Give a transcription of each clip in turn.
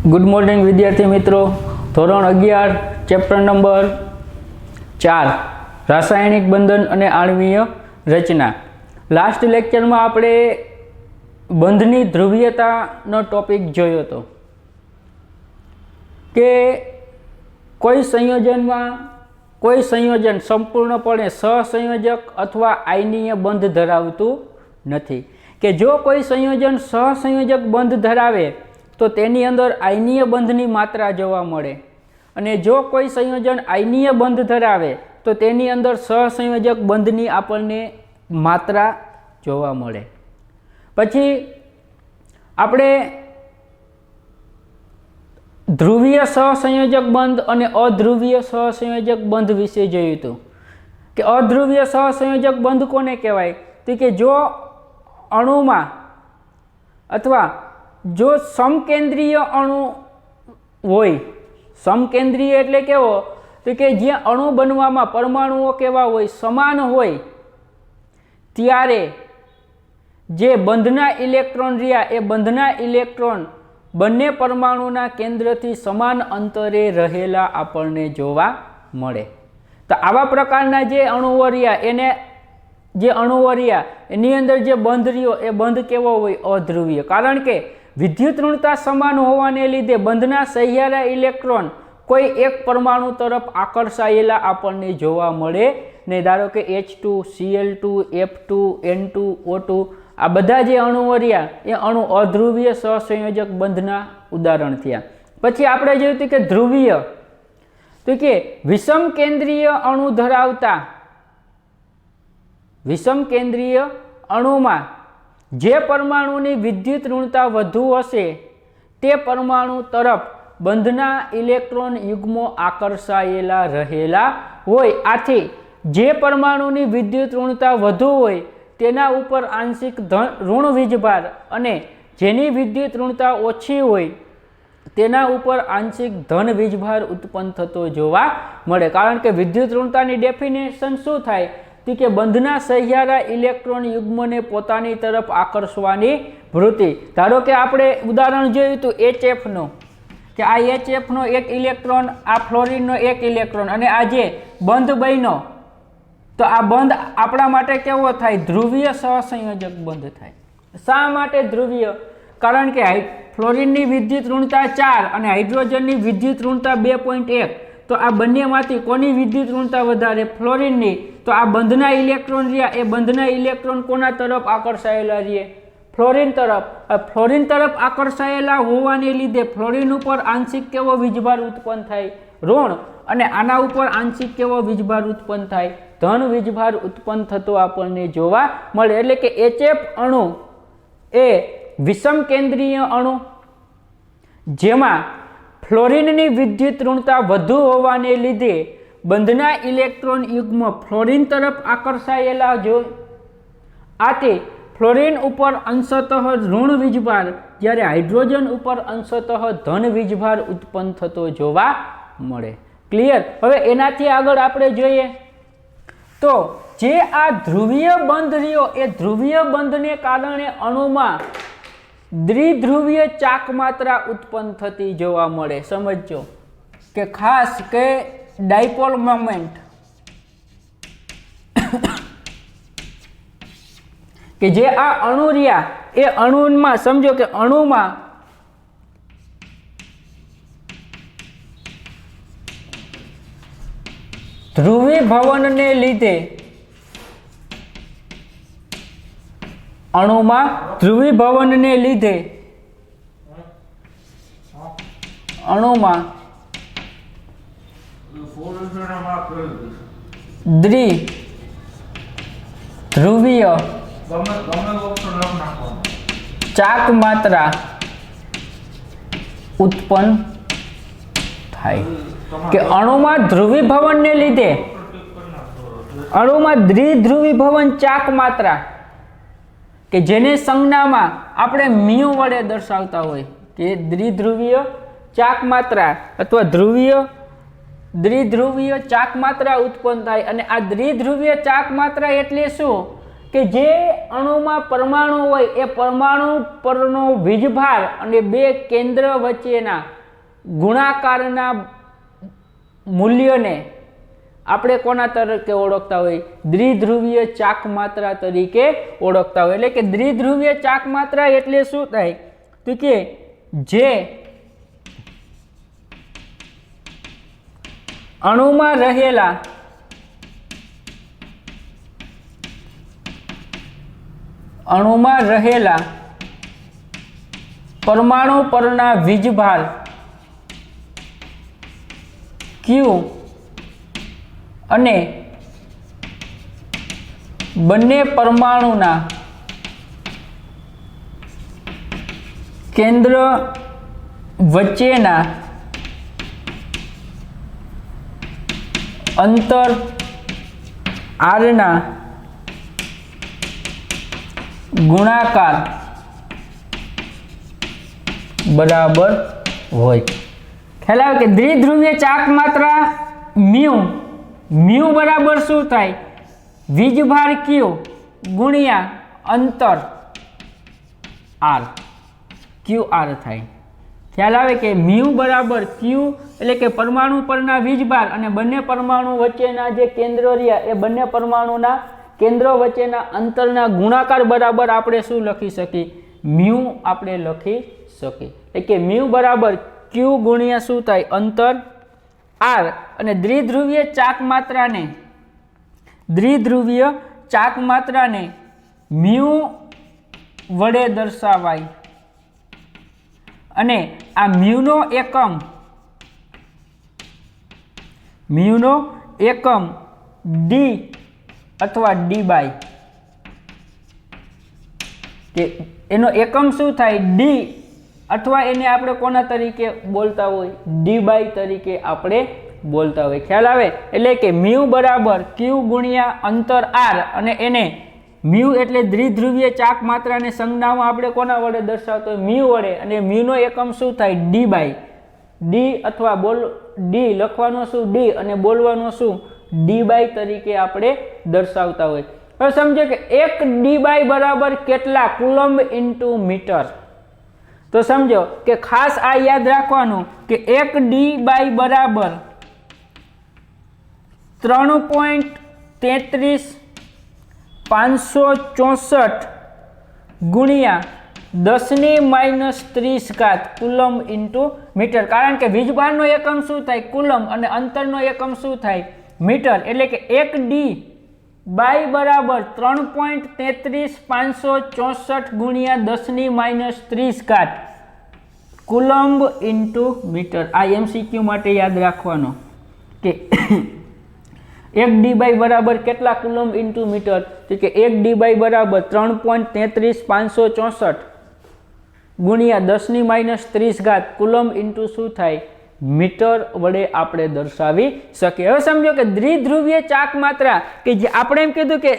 Good morning विद्यार्थी मित्रों, धोरण 11 चैप्टर नंबर 4 रासायणिक बंधन और आणवीय रचना। लास्ट लेक्चर में आपणे बंधनी ध्रुवीयता नो टॉपिक जोयो तो कि कोई संयोजन संपूर्णपणे सहसंयोजक अथवा आयनीय बंध धरावतुं नथी। कि जो कोई संयोजन सहसंयोजक बंध धरावे तो तेनी अंदर आयनीय बंधनी मात्रा जोवा मळे, अने जो कोई संयोजन आयनीय बंध धरावे तो तेनी अंदर सहसंयोजक बंधनी आपणने मात्रा जोवा मळे। पछी आपणे ध्रुवीय सहसंयोजक बंध और अध्रुवीय सहसंयोजक बंध विषे जोयुं हतुं कि अध्रुवीय सहसंयोजक बंध कोने कहेवाय तो कि जो अणु में अथवा जो समकेंद्रीय अणु होय, समकेंद्रीय एटले केवो तो कि जे अणु बनवामां परमाणुओ केवा होय समान होय त्यारे जे बंधना इलेक्ट्रॉन रह्या ए बंधना इलेक्ट्रॉन बंने परमाणुना केंद्रथी समान अंतरे रहेला आपणने जोवा मळे। तो आवा प्रकारना जे अणुओ रह्या एने जे अणुओ रह्या एनी अंदर जे बंध रह्यो ए बंध केवो होय अध्रुवीय। कारण के विद्युत ऋणता समान होवाने लीधे बंधना सहियारा इलेक्ट्रॉन कोई एक परमाणु तरफ आकर्षायेला आपणने जोवा मळे ने। धारो के H2, Cl2, F2, N2, O2 आ बधा जे अणुओ रह्या ए अणु अध्रुवीय सहसंयोजक बंधना उदाहरण थया। पछी आपणे जोयुं के ध्रुवीय तो के विषम केंद्रीय अणु धरावता विषम केंद्रीय अणुमां जे परमाणुनी विद्युत ऋणता वधु हशे ते परमाणु तरफ बंधना इलेक्ट्रॉन युग्मो आकर्षायेला रहेला होय। आथी जे परमाणुनी विद्युत ऋणता वधु होय तेना उपर आंशिक ऋण वीजभार अने जेनी विद्युत ऋणता ओછી होय तेना उपर आंशिक धन वीजभार उत्पन्न थतो जोवा मळे। कारण के विद्युत ऋणतानी डेफिनेशन शुं थाय तो कि बंधना सहियारा इलेक्ट्रॉन युग्म ने पोतानी तरफ आकर्षवानी वृत्ति। धारो कि आपणे उदाहरण जोयुं तो HF नो कि आ HF नो एक इलेक्ट्रॉन आ फ्लोरीन नो एक इलेक्ट्रॉन अने आ जे बंध बन्यो तो आ बंध आपणा माटे केवो थाय ध्रुवीय सहसंयोजक बंध थाय। शा माटे ध्रुवीय? कारण के फ्लोरीननी विद्युत ऋणता 4 अने हाइड्रोजननी विद्युत ऋणता 2.1 तो आ बंनेमांथी कोनी विद्युत ऋणता वधारे? फ्लोरीननी। तो आ बंधना इलेक्ट्रॉन रह्या ए बंधना इलेक्ट्रॉन कोना तरफ आकर्षायेला रहे? फ्लोरीन तरफ। फ्लोरीन तरफ आकर्षायेला होवाने लीधे फ्लोरीन उपर आंशिक केवो वीजभार उत्पन्न थाय? ऋण। अने आना उपर आंशिक केवो वीजभार उत्पन्न थाय? धन वीजभार उत्पन्न थतो आपणने जोवा मळे। एटले के HF अणु ए विषम केंद्रीय अणु जेमां फ्लोरीननी विद्युत ऋणता वधु होवाने लीधे बंधना इलेक्ट्रॉन युग्म फ्लोरीन तरफ आकर्षायेला जो आते फ्लोरीन उपर अंशतः ऋण वीजभार ज्यारे हाइड्रोजन उपर अंशतः धन वीजभार उत्पन्न थतो जोवा मळे। क्लियर? हवे एनाथी आगळ आपणे जोईए तो जे आ ध्रुवीय बंध रह्यो ए ध्रुवीय बंधने कारणे अणुमां द्विध्रुवीय चाक मात्रा उत्पन्न थती जोवा मळे। समझो के खास के डायपोल मोमेंट कि जे आ अणु रह्या ए अणुमां समझो के अणुमां ध्रुवीभवनने लीधे अणुमां ध्रुवीभवनने लीधे अणुमां द्विध्रुवीय चाक मात्रा उत्पन्न थाय। कि अणुमां ध्रुवीभवनने लीधे अणुमां द्विध्रुवीभवन चाक मात्रा कि जेने संज्ञामां आपणे म्यू वडे दर्शावता होय कि द्विध्रुवीय चाक मात्रा अथवा द्विध्रुवीय चाक मात्रा उत्पन्न थाय। अने आ द्विध्रुवीय चाक मात्रा एटले शुं કે જે અણુમાં પરમાણુ હોય એ પરમાણુ પરનો વીજભાર અને બે કેન્દ્ર વચ્ચેના ગુણાકારના મૂલ્યને આપણે કોના તરીકે ઓળખતા હોય? દ્વિધ્રુવીય ચાક માત્રા તરીકે ઓળખતા હોય. એટલે કે દ્વિધ્રુવીય ચાક માત્રા એટલે શું થાય? તો કે જે અણુમાં રહેલા પરમાણુ પરના વીજભાર Q અને બંને પરમાણુના કેન્દ્ર વચ્ચેના અંતર R ના ગુણાકાર બરાબર હોય. ખ્યાલ આવે કે દ્વિધ્રુવીય ચાક માત્રા મ્યુ બરાબર શું થાય? વીજભાર Q ગુણ્યા અંતર R, QR થાય. ખ્યાલ આવે કે મ્યુ બરાબર Q એટલે કે પરમાણુ પરના વીજભાર અને બંને પરમાણુ વચ્ચેના જે કેન્દ્ર રહ્યા એ બંને પરમાણુના કેન્દ્રો વચ્ચેના અંતરના ગુણાકાર બરાબર આપણે શું લખી શકીએ? મ્યુ આપણે લખી શકીએ. એટલે કે મ્યુ બરાબર Q ગુણ્યા શું થાય? અંતર R. અને દ્વિધ્રુવીય ચાક માત્રાને મ્યુ વડે દર્શાવાય અને આ મ્યુનો એકમ D અથવા D બાય કે એનો એકમ શું થાય? D અથવા એને આપણે કોના તરીકે બોલતા હોય? D બાય તરીકે આપણે બોલતા હોય. ખ્યાલ આવે? એટલે કે મ્યુ બરાબર Q ગુણ્યા અંતર R અને એને મ્યુ એટલે દ્વિધ્રુવીય ચાક માત્રાને સંજ્ઞામાં આપણે કોના વડે દર્શાવતો હોય? મ્યુ વડે. અને મ્યુનો એકમ શું થાય? D બાય D અથવા D લખવાનો શું? D અને બોલવાનો શું? D બાય તરીકે આપણે દર્શાવતા હોય. હવે સમજો કે 1 D બાય બરાબર કેટલા? Coulomb into metre. તો સમજો કે ખાસ આ યાદ રાખવાનું કે 1 D બાય બરાબર 3.33564 ગુણ્યા 10⁻³ કુલમ્બ ઇન્ટુ મીટર. કારણ કે વીજભારનો એકમ શું થાય? કુલમ્બ. અને અંતરનો એકમ શું થાય? મીટર. એટલે કે 1 D બાય બરાબર 3.33564 ગુણ્યા 10⁻³ કુલમ્બ ઇન્ટુ મીટર. આ MCQ માટે યાદ રાખવાનો કે 1 D બાય બરાબર કેટલા? Coulomb into metre. તો કે 1 D બાય બરાબર 3.33564 ગુણ્યા 10⁻³ કુલમ્બ ઇન્ટુ શું થાય? મીટર વડે આપણે દર્શાવી શકીએ. હવે સમજો કે દ્વિધ્રુવીય ચાક માત્રા કે જે આપણે એમ કીધું કે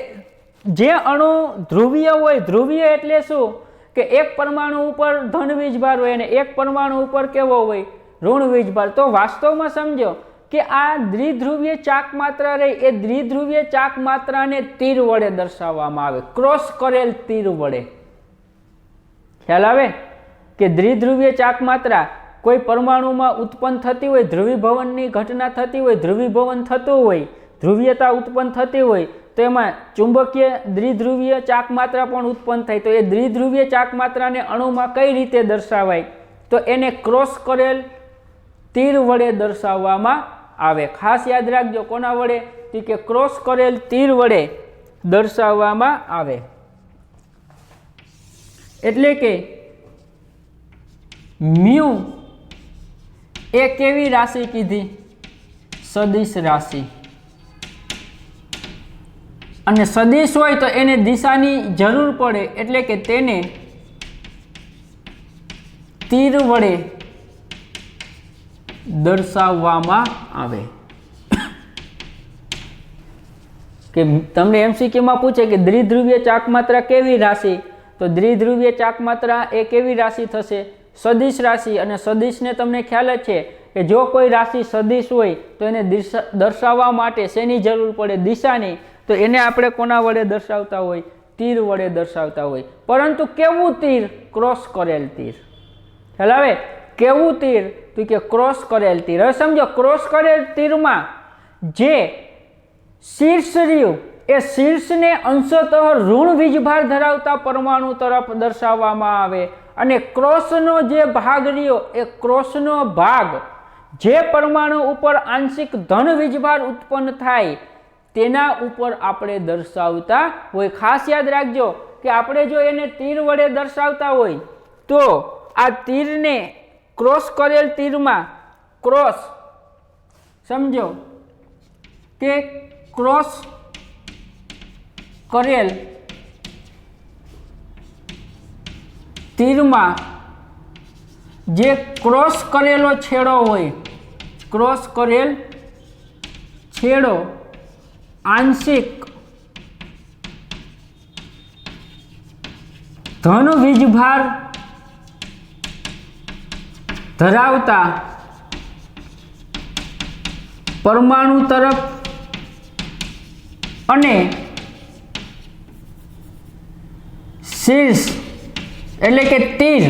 જે અણુ ધ્રુવીય હોય, ધ્રુવીય એટલે શું? કે એક પરમાણુ ઉપર ધન વીજભાર હોય અને એક પરમાણુ ઉપર કેવો હોય? ઋણ વીજભાર. તો વાસ્તવમાં સમજો કે આ દ્વિધ્રુવીય ચાક માત્રા રહી એ દ્વિધ્રુવીય ચાક માત્રાને તીર વડે દર્શાવવામાં આવે, ક્રોસ કરેલ તીર વડે. ખ્યાલ આવે કે દ્વિધ્રુવીય ચાક માત્રા કોઈ પરમાણુમાં ઉત્પન્ન થતી હોય, ધ્રુવીભવનની ઘટના થતી હોય, ધ્રુવીભવન થતું હોય, ધ્રુવીયતા ઉત્પન્ન થતી હોય તો એમાં ચુંબકીય દ્વિધ્રુવીય ચાક માત્રા પણ ઉત્પન્ન થાય. તો એ દ્વિધ્રુવીય ચાક માત્રાને અણુમાં કઈ રીતે દર્શાવાય? તો એને ક્રોસ કરેલ તીર વડે દર્શાવવામાં આવે. ખાસ યાદ રાખજો કોના વડે? તો કે ક્રોસ કરેલ તીર વડે દર્શાવવામાં આવે. એટલે કે મ્યુ એ કેવી રાશિ કીધી? સદિશ રાશિ. અને સદિશ હોય તો એને દિશાની જરૂર પડે એટલે કે તેને તીર વડે દર્શાવવામાં આવે. કે તમને MCQમાં પૂછે કે દ્વિધ્રુવીય ચાક માત્રા કેવી રાશિ? તો દ્વિધ્રુવીય ચાક માત્રા એ કેવી રાશિ થશે? સદિશ રાશિ. અને સદિશને તમને ખ્યાલ જ છે કે જો કોઈ રાશિ સદિશ હોય તો એને દર્શાવવા માટે શેની જરૂર પડે? દિશાની. તો એને આપણે કોના વડે દર્શાવતા હોય? તીર વડે દર્શાવતા હોય, પરંતુ કેવું તીર? ક્રોસ કરેલ તીર. ખ્યાલ આવે? કેવું તીર? તો કે ક્રોસ કરેલ તીર. હવે સમજો, ક્રોસ કરેલ તીરમાં જે શીર્ષ રહ્યું એ શીર્ષને અંશતઃ ઋણ વીજભાર ધરાવતા પરમાણુ તરફ દર્શાવવામાં આવે, અને ક્રોસનો જે ભાગ રહ્યો એ ક્રોસનો ભાગ જે પરમાણુ ઉપર આંશિક ધન વીજભાર ઉત્પન્ન થાય તેના ઉપર આપણે દર્શાવતા હોય. ખાસ યાદ રાખજો કે આપણે જો એને તીર વડે દર્શાવતા હોય તો આ તીરને ક્રોસ કરેલ તીરમાં ક્રોસ, સમજો કે ક્રોસ કરેલ તીરમાં જે ક્રોસ કરેલો છેડો હોય, ક્રોસ કરેલ છેડો આંશિક ધન વીજભાર ધરાવતા પરમાણુ તરફ અને શીર્ષ એટલે કે તીર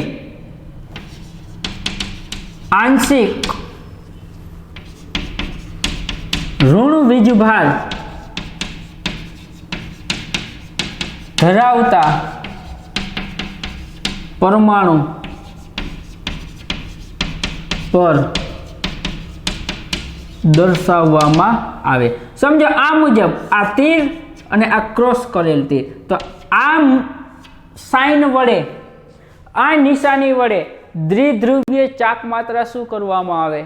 આંશિક ઋણ વીજભાર ધરાવતા પરમાણુ પર દર્શાવવામાં આવે. સમજો આ મુજબ આ તીર અને આ ક્રોસ કરેલ તીર, તો આ સાઇન વડે, આ નિશાની વડે દ્વિધ્રુવીય ચાક માત્રા શું કરવામાં આવે?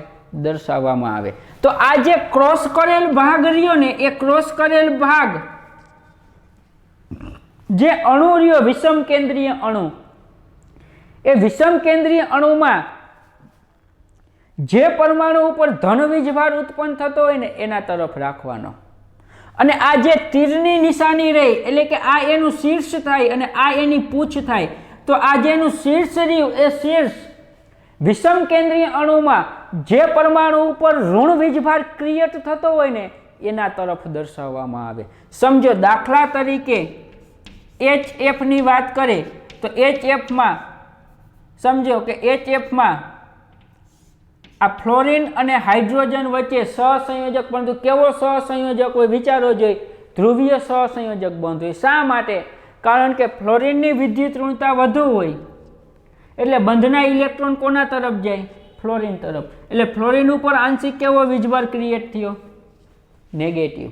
દર્શાવવામાં આવે. તો આ જે ક્રોસ કરેલ ભાગ રહ્યો ને એ ક્રોસ કરેલ ભાગ જે અણુ રહ્યો વિષમ કેન્દ્રીય અણુ, એ વિષમ કેન્દ્રીય અણુમાં જે પરમાણુ ઉપર ધન વીજભાર ઉત્પન્ન થતો હોય ને એના તરફ રાખવાનો. અને આ જે તીરની નિશાની રહી એટલે કે આ એનું શીર્ષ થાય અને આ એની પૂંછ થાય, તો આ જેનું શીર્ષ રહ્યું એ શીર્ષ વિષમ કેન્દ્રીય અણુમાં જે પરમાણુ ઉપર ઋણ વીજભાર ક્રિએટ થતો હોય ને એના તરફ દર્શાવવામાં આવે. સમજો દાખલા તરીકે HF ની વાત કરીએ તો HF માં સમજો કે HF માં આ ફ્લોરિન અને હાઇડ્રોજન વચ્ચે સહસંયોજક, પરંતુ કેવો સહસંયોજક હોય વિચારો જોઈએ? ધ્રુવીય સહસંયોજક બંધ હોય. શા માટે? કારણ કે ફ્લોરિનની વિદ્યુત ઋણતા વધુ હોય એટલે બંધના ઇલેક્ટ્રોન કોના તરફ જાય? ફ્લોરિન તરફ. એટલે ફ્લોરિન ઉપર આંશિક કેવો વીજભાર ક્રિએટ થયો? નેગેટિવ.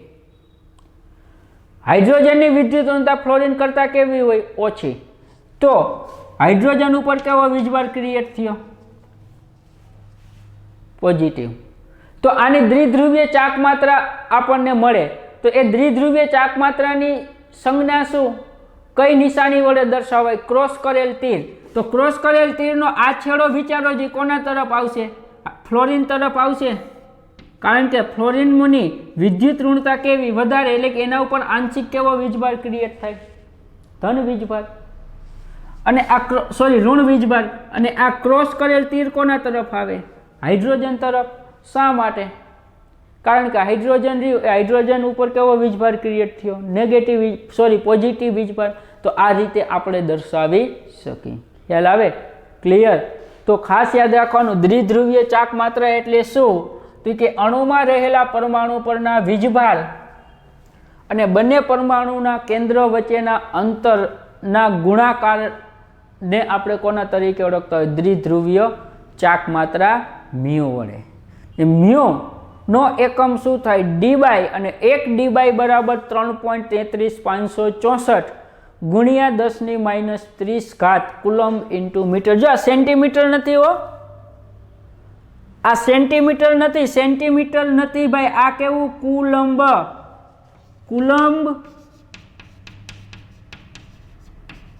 હાઇડ્રોજનની વિદ્યુત ઋણતા ફ્લોરિન કરતાં કેવી હોય? ઓછી. તો હાઇડ્રોજન ઉપર કેવો વીજભાર ક્રિએટ થયો? પોઝિટિવ. તો આની દ્વિધ્રુવીય ચાક માત્રા આપણને મળે. તો એ દ્વિધ્રુવીય ચાક માત્રાની સંજ્ઞા શું? કઈ નિશાની વડે દર્શાવાય? ક્રોસ કરેલ તીર. તો ક્રોસ કરેલ તીરનો આ છેડો વિચારો જે કોના તરફ આવશે? ફ્લોરિન તરફ આવશે. કારણ કે ફ્લોરિનની વિદ્યુત ઋણતા કેવી? વધારે. એટલે કે એના ઉપર આંશિક કેવો વીજભાર ક્રિએટ થાય? ધન વીજભાર. અને આ ઋણ વીજભાર. અને આ ક્રોસ કરેલ તીર કોના તરફ આવે? હાઇડ્રોજન તરફ. શા માટે? કારણ કે હાઇડ્રોજન ઉપર કેવો વીજભાર ક્રિએટ થયો? નેગેટિવ, પોઝિટિવ વીજભાર. તો આ રીતે આપણે દર્શાવી શકીએ. ખ્યાલ આવે? ક્લિયર? તો ખાસ યાદ રાખવાનું, દ્વિધ્રુવીય ચાક માત્રા એટલે શું? તો કે અણુમાં રહેલા પરમાણુ પરના વીજભાર અને બંને પરમાણુના કેન્દ્ર વચ્ચેના અંતરના ગુણાકારને આપણે કોના તરીકે ઓળખતા હોય? દ્વિધ્રુવીય ચાક માત્રા મ્યુ વડે. મ્યુ નો એકમ શું થાય? ડી/, અને 1 ડી/ બરાબર 3.33564 ગુણ્યા 10⁻³ કુલમ્બ ઇન્ટુ મીટર. જો આ સેન્ટીમીટર નથી હો, આ સેન્ટીમીટર નથી, સેન્ટીમીટર નથી ભાઈ, આ કેવું? કુલમ્બ. Coulomb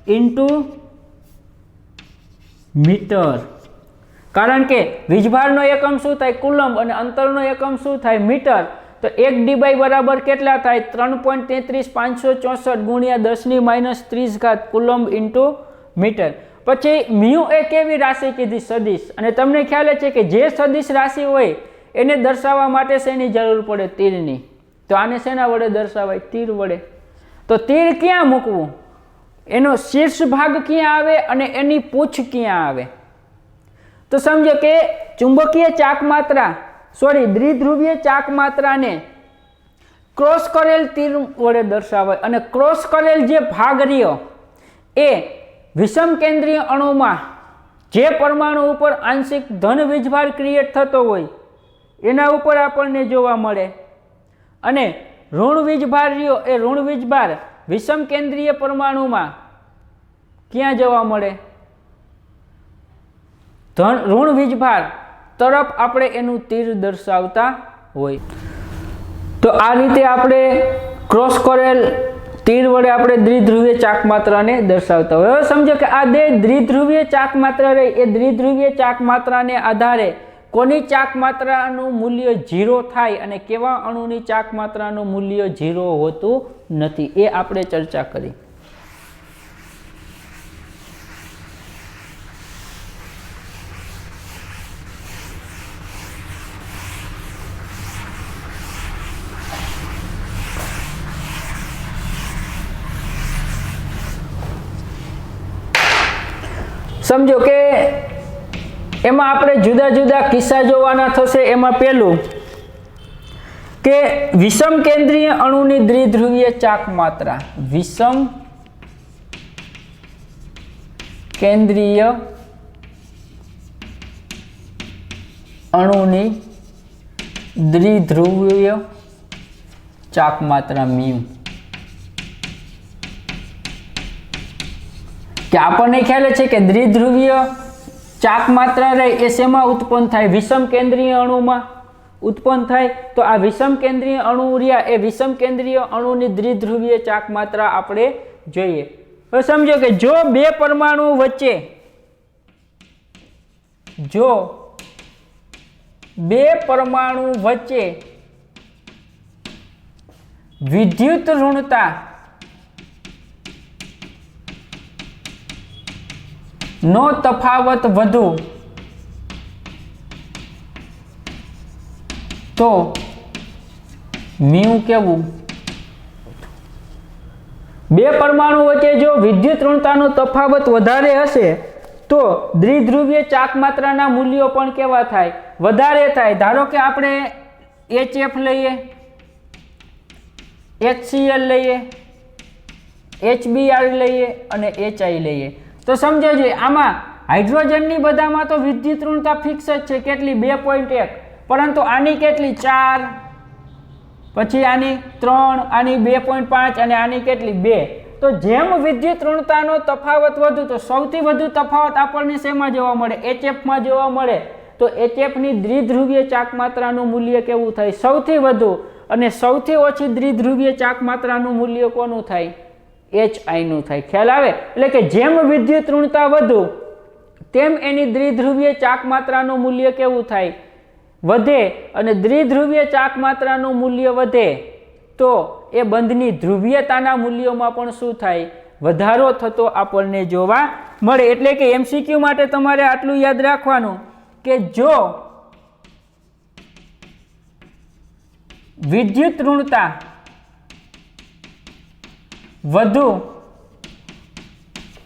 into metre. કારણ કે વીજભારનો એકમ શું થાય? કુલમ્બ. અને અંતરનો એકમ શું થાય? મીટર. તો 1 ડી/ બરાબર કેટલા થાય? 3.33564 ગુણ્યા 10⁻³ કુલમ્બ ઇન્ટુ મીટર. પછી મ્યુ એ કેવી રાશિ કીધી? સદિશ. અને તમને ખ્યાલ છે કે જે સદિશ રાશિ હોય એને દર્શાવવા માટે શેની જરૂર પડે? તીરની. તો આને શેના વડે દર્શાવાય? તીર વડે. તો તીર ક્યાં મૂકવું? એનો શીર્ષ ભાગ ક્યાં આવે અને એની પૂંછ ક્યાં આવે? તો સમજો કે ચુંબકીય ચાકમાત્રા દ્વિધ્રુવીય ચાકમાત્રાને ક્રોસ કરેલ તીર વડે દર્શાવાય અને ક્રોસ કરેલ જે ભાગ રહ્યો એ વિષમ કેન્દ્રીય અણુમાં જે પરમાણુ ઉપર આંશિક ધન વીજભાર ક્રિએટ થતો હોય એના ઉપર આપણને જોવા મળે, અને ઋણ વીજભાર રહ્યો એ ઋણ વીજભાર વિષમ કેન્દ્રીય પરમાણુમાં ક્યાં જોવા મળે? ઋણ વીજભાર તરફ આપણે એનું તીર દર્શાવતા હોય. તો આ રીતે આપણે ક્રોસ કરેલ તીર વડે આપણે દ્વિધ્રુવીય ચાકમાત્રાને દર્શાવતા હોય. હવે સમજો કે આ દ્વિધ્રુવીય ચાકમાત્રા રહી એ દ્વિધ્રુવીય ચાકમાત્રાને આધારે કોની ચાકમાત્રાનું મૂલ્ય 0 થાય અને કેવા અણુની ચાકમાત્રાનું મૂલ્ય 0 હોતું નથી એ આપણે ચર્ચા કરી. સમજો કે એમાં આપણે જુદા જુદા કિસ્સા જોવાના થશે. એમાં પહેલું કે વિષમ કેન્દ્રીય અણુની દ્વિધ્રુવીય ચાકમાત્રા, વિષમ કેન્દ્રીય અણુની દ્વિધ્રુવીય ચાકમાત્રા મ્યુ. કે આપણને ખ્યાલ છે કે દ્વિધ્રુવીય ચાકમાત્રા રહે એ શેમાં ઉત્પન્ન થાય? વિષમ કેન્દ્રીય અણુમાં ઉત્પન્ન થાય. તો આ વિષમ કેન્દ્રીય અણુ રહ્યા એ વિષમ કેન્દ્રીય અણુની દ્વિધ્રુવીય ચાકમાત્રા આપણે જોઈએ. હવે સમજો કે જો બે પરમાણુ વચ્ચે વિદ્યુત ઋણતા નો તફાવત વધુ તો મ્યુ કેવું? બે પરમાણુ વચ્ચે જો વિદ્યુત ઋણતાનો તફાવત વધારે હશે તો દ્વિધ્રુવીય ચાકમાત્રાના મૂલ્યો પણ કેવા થાય? વધારે થાય. ધારો કે આપણે HF લઈએ, HCl લઈએ, HBr લઈએ અને HI લઈએ. તો સમજો જોઈએ આમાં હાઇડ્રોજનની બધામાં તો વિદ્યુત ઋણતા ફિક્સ જ છે. કેટલી? 2.1. પરંતુ આની કેટલી? 4, પછી આની 3, આની 2.5 અને આની કેટલી? 2. તો જેમ વિદ્યુત ઋણતાનો તફાવત વધુ તો સૌથી વધુ તફાવત આપણને શેમાં જોવા મળે? HFમાં જોવા મળે. તો HFની દ્વિધ્રુવીય ચાકમાત્રાનું મૂલ્ય કેવું થાય? સૌથી વધુ. અને સૌથી ઓછી દ્વિધ્રુવીય ચાકમાત્રાનું મૂલ્ય કોનું થાય? HI નું થાય. ખ્યાલ આવે? એટલે કે જેમ વિદ્યુત ઋણતા વધુ તેમ એની દ્વિધ્રુવીય ચાકમાત્રાનું મૂલ્ય કેવું થાય? વધે. અને દ્વિધ્રુવીય ચાકમાત્રાનું મૂલ્ય વધે તો એ બંધની ધ્રુવીયતાના મૂલ્યોમાં પણ શું થાય? વધારો થતો આપણને જોવા મળે. એટલે કે MCQ માટે તમારે આટલું યાદ રાખવાનું કે જો વિદ્યુત ઋણતા વધુ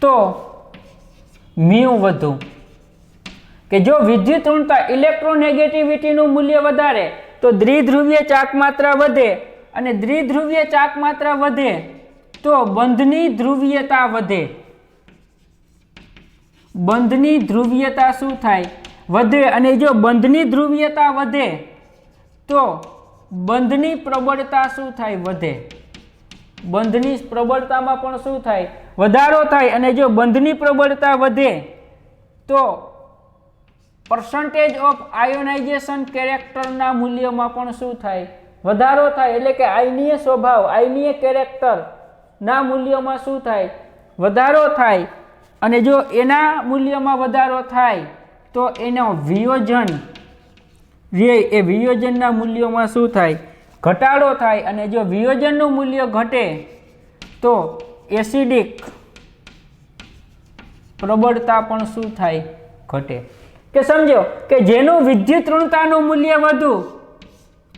તો મ્યુ વધુ. કે જો વિદ્યુત ઋણતા ઇલેક્ટ્રોનેગેટિવિટીનું મૂલ્ય વધારે તો દ્વિધ્રુવીય ચાકમાત્રા વધે, અને દ્વિધ્રુવીય ચાકમાત્રા વધે તો બંધની ધ્રુવીયતા વધે. બંધની ધ્રુવીયતા શું થાય? વધે. અને જો બંધની ધ્રુવીયતા વધે તો બંધની પ્રબળતા શું થાય? વધે. બંધની પ્રબળતામાં પણ શું થાય? વધારો થાય. અને જો બંધની પ્રબળતા વધે તો percentage of ionization કેરેક્ટરના મૂલ્યમાં પણ શું થાય? વધારો થાય. એટલે કે આયનીય સ્વભાવ, આયનીય કેરેક્ટરના મૂલ્યમાં શું થાય? વધારો થાય. અને જો એના મૂલ્યમાં વધારો થાય તો એનો વિયોજન એ વિયોજનના મૂલ્યોમાં શું થાય? ઘટાડો થાય. અને જો વિયોજનનું મૂલ્ય ઘટે તો એસિડિક પ્રબળતા પણ શું થાય? ઘટે. કે સમજો કે જેનું વિદ્યુત ઋણતાનું મૂલ્ય વધુ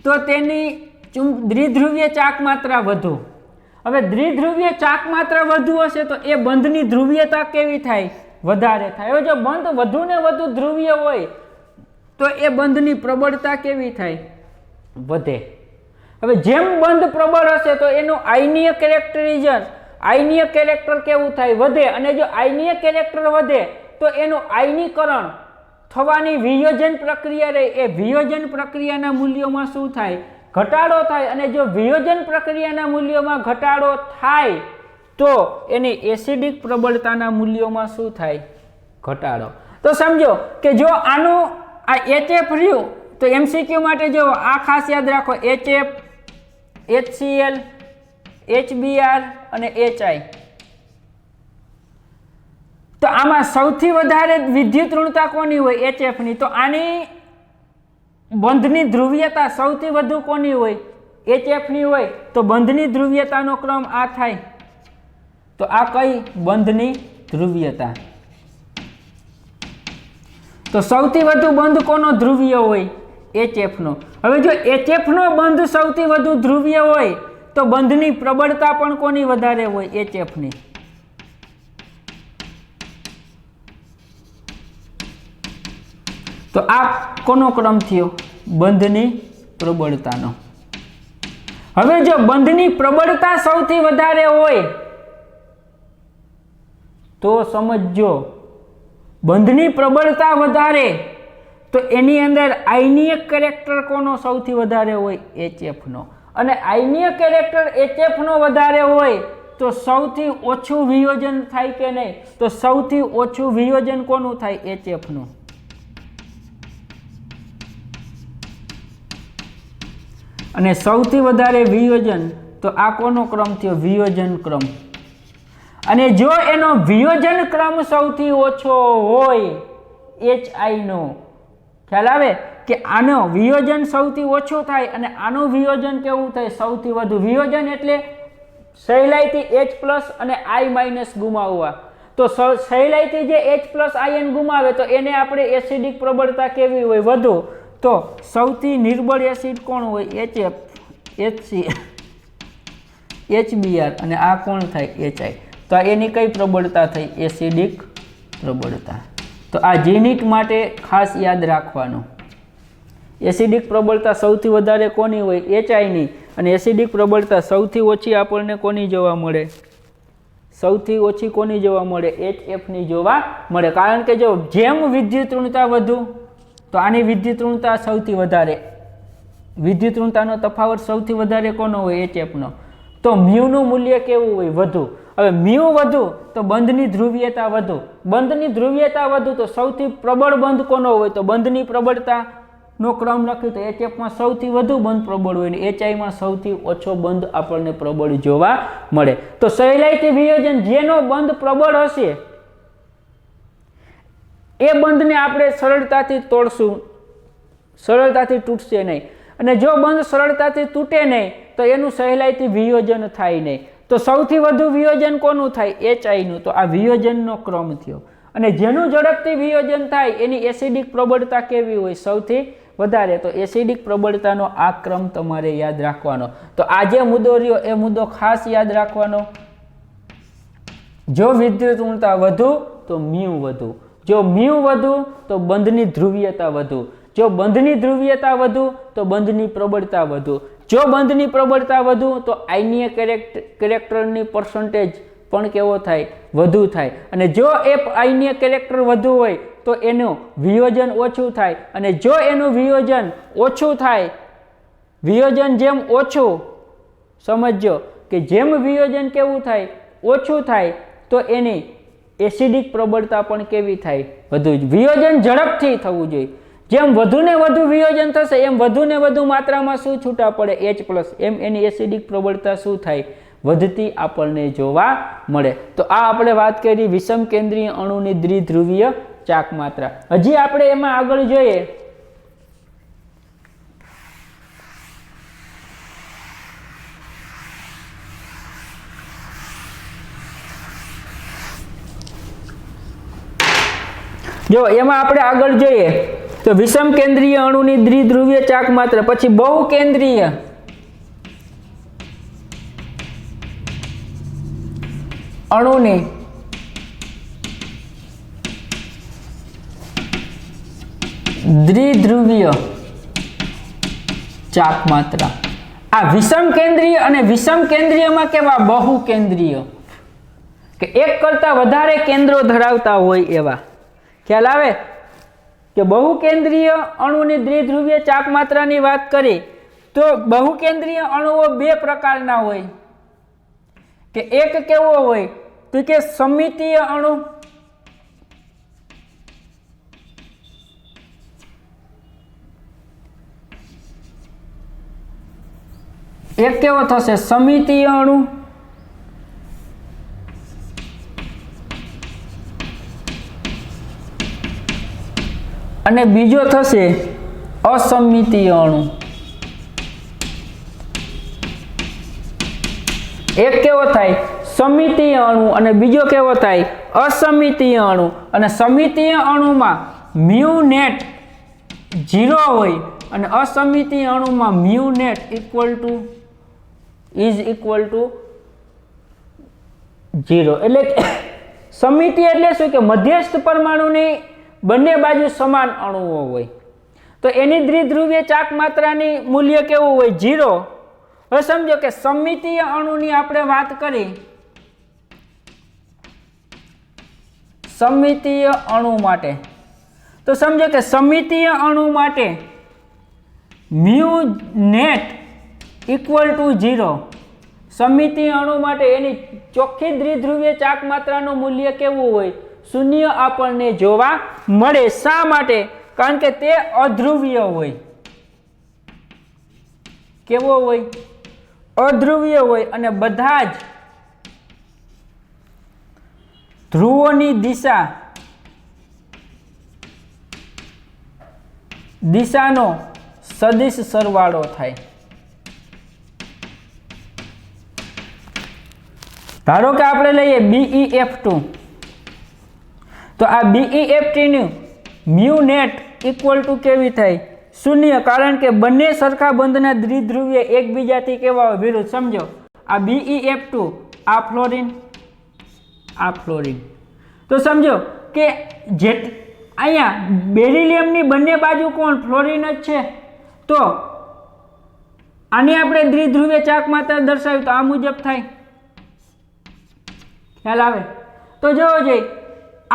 તો તેની દ્વિધ્રુવીય ચાકમાત્રા વધુ, હવે દ્વિધ્રુવીય ચાક માત્ર વધુ હશે તો એ બંધની ધ્રુવીયતા કેવી થાય? વધારે થાય. હવે જો બંધ વધુ ને વધુ ધ્રુવીય હોય તો એ બંધની પ્રબળતા કેવી થાય? વધે. હવે જેમ બંધ પ્રબળ હશે તો એનું આયનીય કેરેક્ટરિઝમ, આયનીય કેરેક્ટર કેવું થાય? વધે. અને જો આયનીય કેરેક્ટર વધે તો એનું આયનીકરણ થવાની વિયોજન પ્રક્રિયા રહે, એ વિયોજન પ્રક્રિયાના મૂલ્યોમાં શું થાય? ઘટાડો થાય. અને જો વિયોજન પ્રક્રિયાના મૂલ્યોમાં ઘટાડો થાય તો એની એસિડિક પ્રબળતાના મૂલ્યોમાં શું થાય? ઘટાડો. તો સમજો કે જો આનું આ HF રહ્યું તો MCQ માટે જો આ ખાસ યાદ રાખો, HF, HCl, HBr અને HI. તો આમાં સૌથી વધારે વિદ્યુત ઋણતા કોની હોય? HF ની. તો આની બંધની ધ્રુવીયતા સૌથી વધુ કોની હોય? HF ની હોય. તો બંધની ધ્રુવીયતાનો ક્રમ આ થાય. તો આ કઈ બંધની ધ્રુવીયતા? તો સૌથી વધુ બંધ કોનો ધ્રુવીય હોય? HF નો. હવે જો HF નો બંધ સૌથી વધુ ધ્રુવીય હોય તો બંધની પ્રબળતા પણ કોની વધારે હોય? HF ની. તો આ કોનો ક્રમ થયો? બંધની પ્રબળતાનો. હવે જો બંધની પ્રબળતા સૌથી વધારે હોય તો સમજો, બંધની પ્રબળતા વધારે તો એની અંદર આયનીય કેરેક્ટર કોનો સૌથી વધારે હોય? HF નો. અને આયનીય કેરેક્ટર HF નો વધારે હોય તો સૌથી ઓછું વિયોજન થાય કે નહીં? તો સૌથી ઓછું વિયોજન કોનું થાય? HF નું. અને સૌથી વધારે વિયોજન તો આ કોનો ક્રમ થયો? વિયોજન ક્રમ. અને જો એનો વિયોજન ક્રમ સૌથી ઓછો હોય HI નો, ખ્યાલ આવે કે આનો વિયોજન સૌથી ઓછું થાય અને આનું વિયોજન કેવું થાય? સૌથી વધુ. વિયોજન એટલે સહેલાઈથી H+ અને I- ગુમાવવા. તો સહેલાઈથી જે H+ ion ગુમાવે તો એને આપણે એસિડિક પ્રબળતા કેવી હોય? વધુ. તો સૌથી નિર્બળ એસિડ કોણ હોય? HF, HCl, HBr અને આ કોણ થાય? HI. તો એની કઈ પ્રબળતા થઈ? એસિડિક પ્રબળતા. તો આ જીનિટ માટે ખાસ યાદ રાખવાનું. એસિડિક પ્રબળતા સૌથી વધારે કોની હોય? HI ની. અને એસિડિક પ્રબળતા સૌથી ઓછી આપણને કોની જોવા મળે? સૌથી ઓછી કોની જોવા મળે? HF ની જોવા મળે. કારણ કે જો જેમ વિદ્યુત ઋણતા વધુ તો આની વિદ્યુત ઋણતા સૌથી વધારે, વિદ્યુત ઋણતાનો તફાવત સૌથી વધારે કોનો હોય? HF નો. તો મ્યુનું મૂલ્ય કેવું હોય? વધુ. હવે મ્યુ વધુ તો બંધની ધ્રુવીયતા વધુ. બંધની ધ્રુવીયતા વધુ તો સૌથી પ્રબળ બંધ કોનો હોય? તો બંધની પ્રબળતાનો ક્રમ લખ્યું તો HF માં સૌથી વધુ બંધ પ્રબળ હોય ને HI માં સૌથી ઓછો બંધ આપણને પ્રબળ જોવા મળે. તો સહેલાઈથી વિયોજન જેનો બંધ પ્રબળ હશે એ બંધને આપણે સરળતાથી તોડશું, સરળતાથી તૂટશે નહીં. અને જો બંધ સરળતાથી તૂટે નહીં તો એનું સહેલાઈથી વિયોજન થાય નહીં. તો સૌથી વધુ વિયોજન કોનું થાય? HI નું. તો આ વિયોજનનો ક્રમ થયો. અને જેનું ઝડપથી વિયોજન થાય એની એસિડિક પ્રબળતા કેવી હોય? સૌથી વધારે. તો એસિડિક પ્રબળતાનો આ ક્રમ તમારે યાદ રાખવાનો. તો આ જે મુદ્દો રહ્યો એ મુદ્દો ખાસ યાદ રાખવાનો. જો વિદ્યુત ઋણતા વધુ તો મ્યુ વધુ. જો મ્યુ વધુ તો બંધની ધ્રુવીયતા વધુ. જો બંધની ધ્રુવીયતા વધુ તો બંધની પ્રબળતા વધુ. જો બંધની પ્રબળતા વધુ તો આયનીય કેરેક્ટરની પર્સન્ટેજ પણ કેવો થાય? વધુ થાય. અને જો એ આયનીય કેરેક્ટર વધુ હોય તો એનું વિયોજન ઓછું થાય. અને જો એનું વિયોજન ઓછું થાય, વિયોજન જેમ ઓછું, સમજો કે જેમ વિયોજન કેવું થાય? ઓછું થાય તો એની એસિડિક પ્રબળતા પણ કેવી થાય? વધુ. વિયોજન ઝડપથી થવું જોઈએ. જેમ વધુ ને વધુ વિયોજન થશે એમ વધુ ને વધુ માત્રામાં શું છૂટા પડે? H+. એમ એની એસિડિક પ્રબળતા શું થાય? વધતી આપણને જોવા મળે. તો આ આપણે વાત કરી વિષમ કેન્દ્રીય અણુની દ્વિધ્રુવીય ચાક માત્રા. હજી આપણે એમાં આગળ જોઈએ જો એમાં આપણે આગળ જોઈએ તો વિષમ કેન્દ્રીય અણુની દ્વિધ્રુવીય ચાક માત્રા, પછી બહુ કેન્દ્રીય અણુની દ્વિધ્રુવીય ચાપ માત્રા. આ વિષમ કેન્દ્રીય અને વિષમ કેન્દ્રીયમાં કેવા બહુ કેન્દ્રીય કે એક કરતા વધારે કેન્દ્રો ધરાવતા હોય એવા. ખ્યાલ આવે કે બહુ કેન્દ્રીય અણુની દ્વિધ્રુવીય ચાપ માત્રાની વાત કરી તો બહુ કેન્દ્રીય અણુઓ બે પ્રકારના હોય કે એક કેવો હોય તો કે સમિતીય અણુ, એક કેવો થશે સમિતીય અણુ અને બીજો થશે અસમિતીય અણુ. એક કેવો થાય સમિતીય અણુ અને બીજો કેવો થાય અસમિતીય અણુ. અને સમિતીય અણુમાં મ્યુ નેટ 0 હોય અને અસમિતીય અણુમાં મ્યુ નેટ ઇક્વલ ટુ 0. એટલે સમિતિ એટલે શું કે મધ્યસ્થ પરમાણુની બંને બાજુ સમાન અણુઓ હોય તો એની દ્વિધ્રુવીય ચાપ માત્રાની મૂલ્ય કેવું હોય 0. હવે સમજો કે સમિતીય અણુની આપણે વાત કરી, સમિતીય અણુ માટે તો સમજો કે સમિતીય અણુ માટે મ્યુ નેટ ઇક્વલ ટુ 0. સમિતીય અણુ માટે એની ચોખ્ખી દ્વિધ્રુવીય ચાપ માત્રાનું મૂલ્ય કેવું હોય 0 આપણને જોવા મળે. શા માટે? કારણ કે તે અધ્રુવીય હોય. કેવો હોય? અધ્રુવીય હોય અને બધા જ ધ્રુવોની દિશાનો સદિશ સરવાળો થાય. ધારો કે આપણે લઈએ BeF2 તો આ BeF2 નું મ્યુ નેટ ઇક્વલ ટુ કેવી થાય 0. કારણ કે બંને સરખા બંધના દ્વિધ્રુવીય એકબીજાથી કેવા હોય વિરુદ્ધ. સમજો આ BeF2 આ ફ્લોરિન આ ફ્લોરિન તો સમજો કે અહીંયા બેરિલિયમની બંને બાજુ કોણ ફ્લોરિન જ છે તો આની આપણે દ્વિધ્રુવીય ચાપ માત્રા દર્શાવી તો આ મુજબ થાય. ખ્યાલ આવે? તો જોવો જોઈએ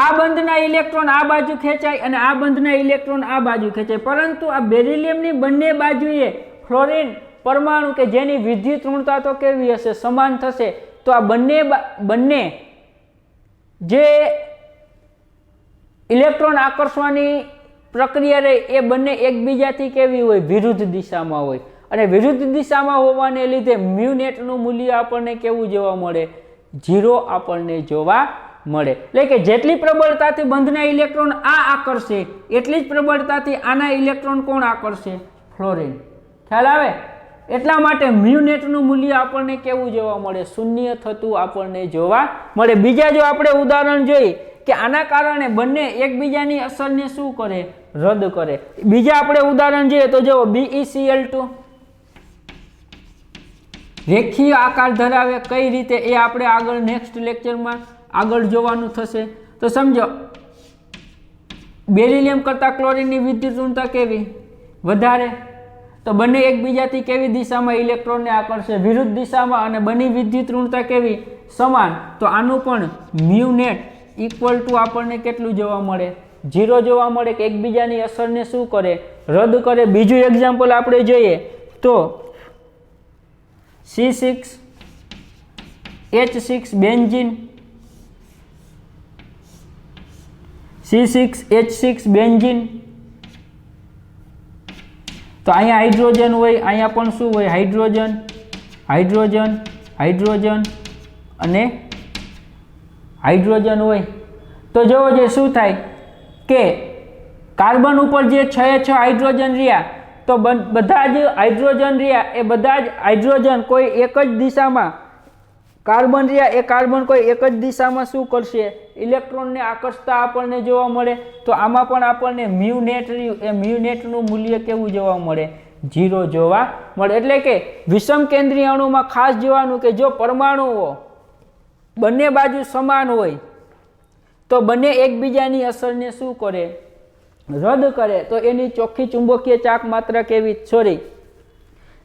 આ બંધના ઇલેક્ટ્રોન આ બાજુ ખેંચાય અને આ બંધના ઇલેક્ટ્રોન આ બાજુ ખેંચાય, પરંતુ આ બેરિલિયમની બંને બાજુએ ફ્લોરિન પરમાણુ કે જેની વિદ્યુત ઋણતા તો કેવી હશે સમાન થશે. તો આ બંને જે ઇલેક્ટ્રોન આકર્ષવાની પ્રક્રિયા રહે એ બંને એકબીજાથી કેવી હોય વિરુદ્ધ દિશામાં હોય અને વિરુદ્ધ દિશામાં હોવાને લીધે મ્યુ નેટનું મૂલ્ય આપણને કેવું જોવા મળે 0 આપણને જોવા મળે. એટલે કે જેટલી પ્રબળતાથી બંધના ઇલેક્ટ્રોન આ આકર્ષે એટલી જ પ્રબળતાથી આના ઇલેક્ટ્રોન કોણ આકર્ષે ફ્લોરિન. ખ્યાલ આવે? એટલા માટે મ્યુ નેટનું મૂલ્ય આપણને કેવું જોવા મળે 0 થતું આપણને જોવા મળે. બીજા જો આપણે ઉદાહરણ જોઈએ કે આના કારણે બંને એકબીજાની અસરને શું કરે રદ કરે. બીજા આપણે ઉદાહરણ જોઈએ તો જો BeCl2 રેખીય આકાર ધરાવે કઈ રીતે એ આપણે આગળ નેક્સ્ટ લેક્ચરમાં આગળ જોવાનું થશે. તો સમજો બેરિલિયમ કરતાં ક્લોરિનની વિદ્યુત ઋણતા કેવી વધારે તો બંને એકબીજાથી કેવી દિશામાં ઇલેક્ટ્રોનને આકર્ષે વિરુદ્ધ દિશામાં અને બંને વિદ્યુત ઋણતા કેવી સમાન. તો આનું પણ મ્યુ નેટ ઇક્વલ ટુ આપણને કેટલું જોવા મળે 0 જોવા મળે કે એકબીજાની અસરને શું કરે રદ કરે. બીજું એક્ઝામ્પલ આપણે જોઈએ તો C6H6 બેન્ઝીન C6H6 બેન્ઝીન તો અહીંયા હાઇડ્રોજન હોય, અહીંયા પણ શું હોય હાઇડ્રોજન હાઇડ્રોજન હાઇડ્રોજન અને હાઇડ્રોજન હોય. તો જોવો જે શું થાય કે કાર્બન ઉપર જે 6 હાઇડ્રોજન રહ્યા તો બધા જ હાઇડ્રોજન રહ્યા એ બધા જ હાઇડ્રોજન કોઈ એક જ દિશામાં કાર્બન રહ્યા એ કાર્બન કોઈ એક જ દિશામાં શું કરશે ઇલેક્ટ્રોનને આકર્ષતા આપણને જોવા મળે. તો આમાં પણ આપણને મ્યુ નેટ રહ્યું એ મ્યુ નેટનું મૂલ્ય કેવું જોવા મળે 0 જોવા મળે. એટલે કે વિષમ કેન્દ્રીય અણુમાં ખાસ જોવાનું કે જો પરમાણુઓ બંને બાજુ સમાન હોય તો બંને એકબીજાની અસરને શું કરે? રદ કરે. તો એની ચોખ્ખી ચુંબકીય ચાક માત્રા કેવી?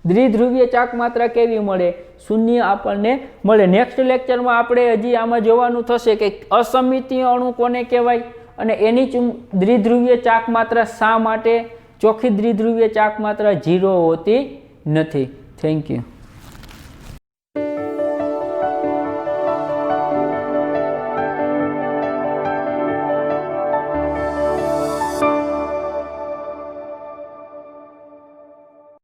દ્વિધ્રુવીય ચાક માત્રા કેવી મળે? શૂન્ય આપણને મળે. નેક્સ્ટ લેક્ચરમાં આપણે હજી આમાં જોવાનું થશે કે અસમિતીય અણુ કોને કહેવાય અને એની દ્વિધ્રુવીય ચાક માત્રા શા માટે ચોખ્ખી દ્વિધ્રુવીય ચાક માત્રા 0 હોતી નથી. Thank you.